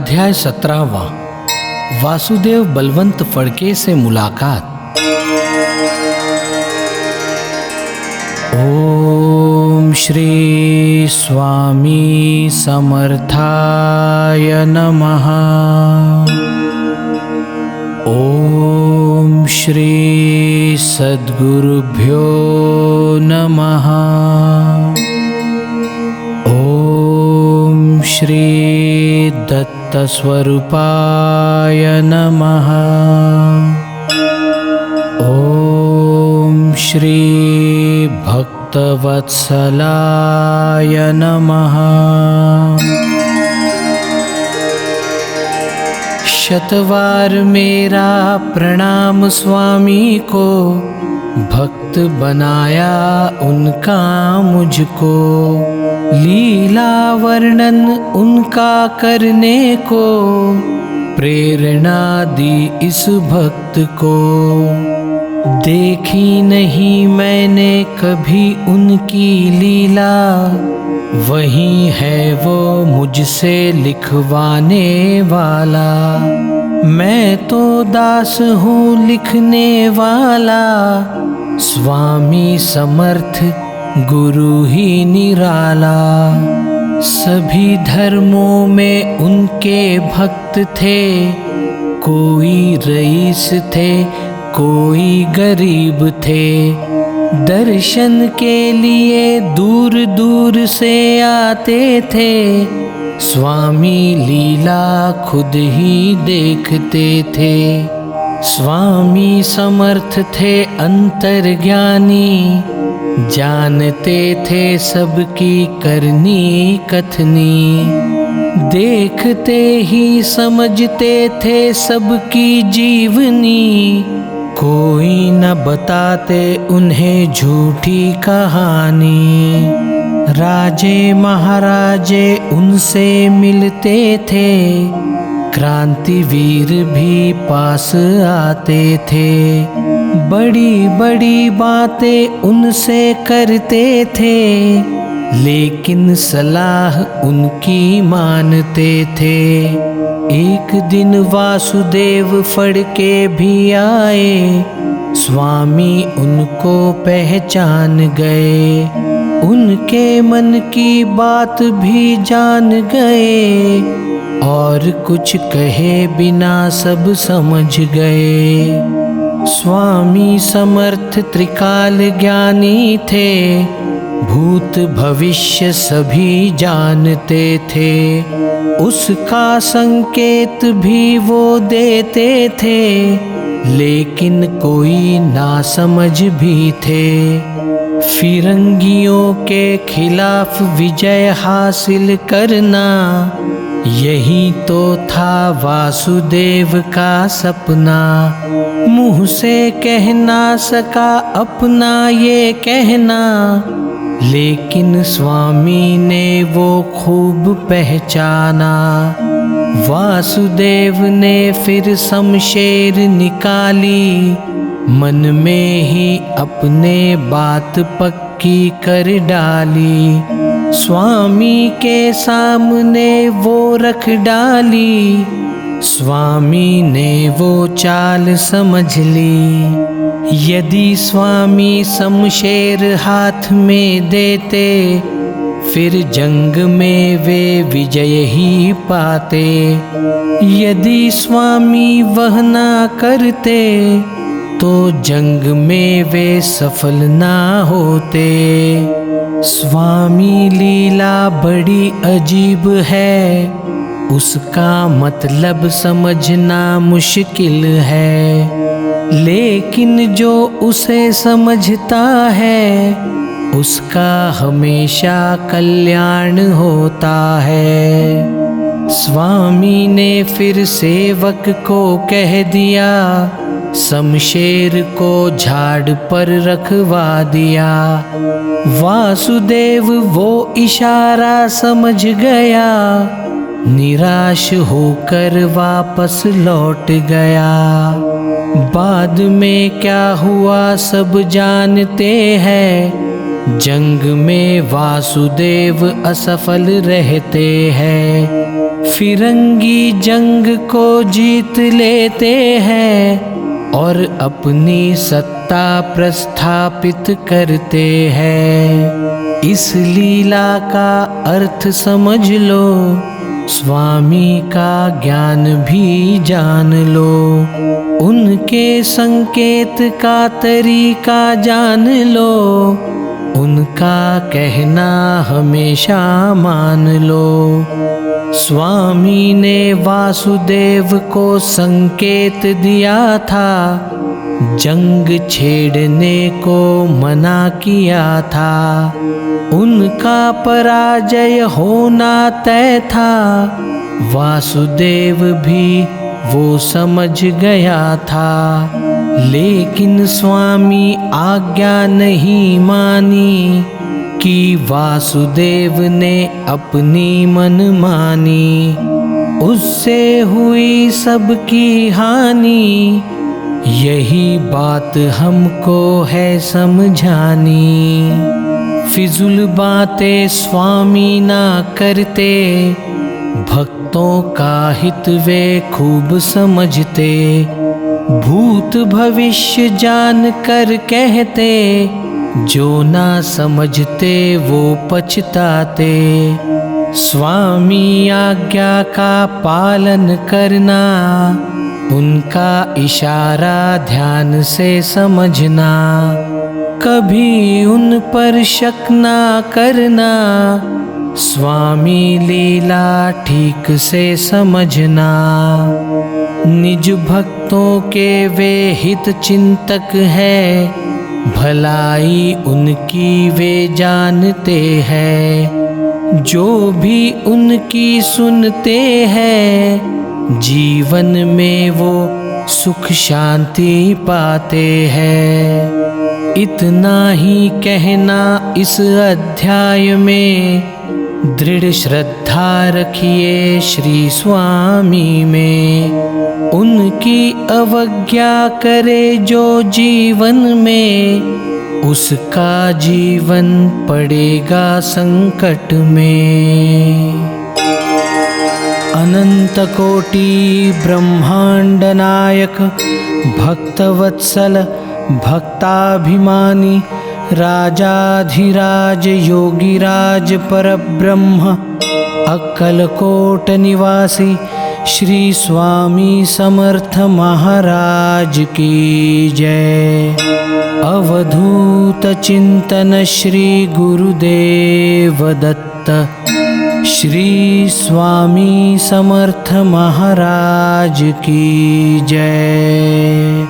अध्याय 17वां। वासुदेव बलवंत फड़के से मुलाकात। ओम श्री स्वामी समर्थाय नमः। ओम श्री सद्गुरुभ्यो नमः। ओम श्री दत्तस्वरूपाय नमः। ओम श्री भक्तवत्सलाय नमः। शतवार मेरा प्रणाम स्वामी को, भक्त बनाया उनका मुझको। लीला वर्णन उनका करने को, प्रेरणा दी इस भक्त को। देखी नहीं मैंने कभी उनकी लीला, वही है वो मुझसे लिखवाने वाला। मैं तो दास हूँ लिखने वाला, स्वामी समर्थ गुरु ही निराला। सभी धर्मों में उनके भक्त थे, कोई रईस थे कोई गरीब थे। दर्शन के लिए दूर दूर से आते थे, स्वामी लीला खुद ही देखते थे। स्वामी समर्थ थे अंतर्ज्ञानी, जानते थे सबकी करनी कथनी। देखते ही समझते थे सबकी जीवनी, कोई न बताते उन्हें झूठी कहानी। राजे महाराजे उनसे मिलते थे, क्रांतिवीर भी पास आते थे। बड़ी बड़ी बातें उनसे करते थे, लेकिन सलाह उनकी मानते थे। एक दिन वासुदेव फड़के भी आए, स्वामी उनको पहचान गए। उनके मन की बात भी जान गए, और कुछ कहे बिना सब समझ गए। स्वामी समर्थ त्रिकाल ज्ञानी थे, भूत भविष्य सभी जानते थे। उसका संकेत भी वो देते थे, लेकिन कोई नासमझ भी थे। फिरंगियों के खिलाफ विजय हासिल करना, यही तो था वासुदेव का सपना। मुँह से कह ना सका अपना ये कहना, लेकिन स्वामी ने वो खूब पहचाना। वासुदेव ने फिर शमशेर निकाली, मन में ही अपने बात पक्की कर डाली। स्वामी के सामने वो रख डाली, स्वामी ने वो चाल समझ ली। यदि स्वामी शमशेर हाथ में देते, फिर जंग में वे विजय ही पाते। यदि स्वामी वह ना करते, तो जंग में वे सफल ना होते। स्वामी लीला बड़ी अजीब है, उसका मतलब समझना मुश्किल है। लेकिन जो उसे समझता है, उसका हमेशा कल्याण होता है। स्वामी ने फिर सेवक को कह दिया, शमशेर को झाड़ पर रखवा दिया। वासुदेव वो इशारा समझ गया, निराश होकर वापस लौट गया। बाद में क्या हुआ सब जानते हैं, जंग में वासुदेव असफल रहते हैं। फिरंगी जंग को जीत लेते हैं और अपनी सत्ता प्रस्थापित करते हैं। इस लीला का अर्थ समझ लो, स्वामी का ज्ञान भी जान लो, उनके संकेत का तरीका जान लो, उनका कहना हमेशा मान लो। स्वामी ने वासुदेव को संकेत दिया था, जंग छेड़ने को मना किया था, उनका पराजय होना तय था। वासुदेव भी वो समझ गया था, लेकिन स्वामी आज्ञा नहीं मानी कि वासुदेव ने अपनी मनमानी, उससे हुई सबकी हानि। यही बात हमको है समझानी। फिजूल बातें स्वामी ना करते, भक्तों का हित वे खूब समझते। भूत भविष्य जान कर कहते, जो ना समझते वो पछताते। स्वामी आज्ञा का पालन करना, उनका इशारा ध्यान से समझना, कभी उन पर शक ना करना। स्वामी लीला ठीक से समझना, निज भक्तों के वे हित चिंतक है, भलाई उनकी वे जानते हैं। जो भी उनकी सुनते हैं, जीवन में वो सुख शांति पाते हैं। इतना ही कहना इस अध्याय में, दृढ़ श्रद्धा रखिए श्री स्वामी में। उनकी अवज्ञा करे जो जीवन में, उसका जीवन पड़ेगा संकट में। अनंत कोटि ब्रह्मांड नायक, भक्तवत्सल भक्ताभिमानी, राजाधिराज योगीराज परब्रह्म, अक्कलकोट निवासी श्री स्वामी समर्थ महाराज की जय। अवधूत चिंतन श्री गुरुदेव दत्त, श्री स्वामी समर्थ महाराज की जय।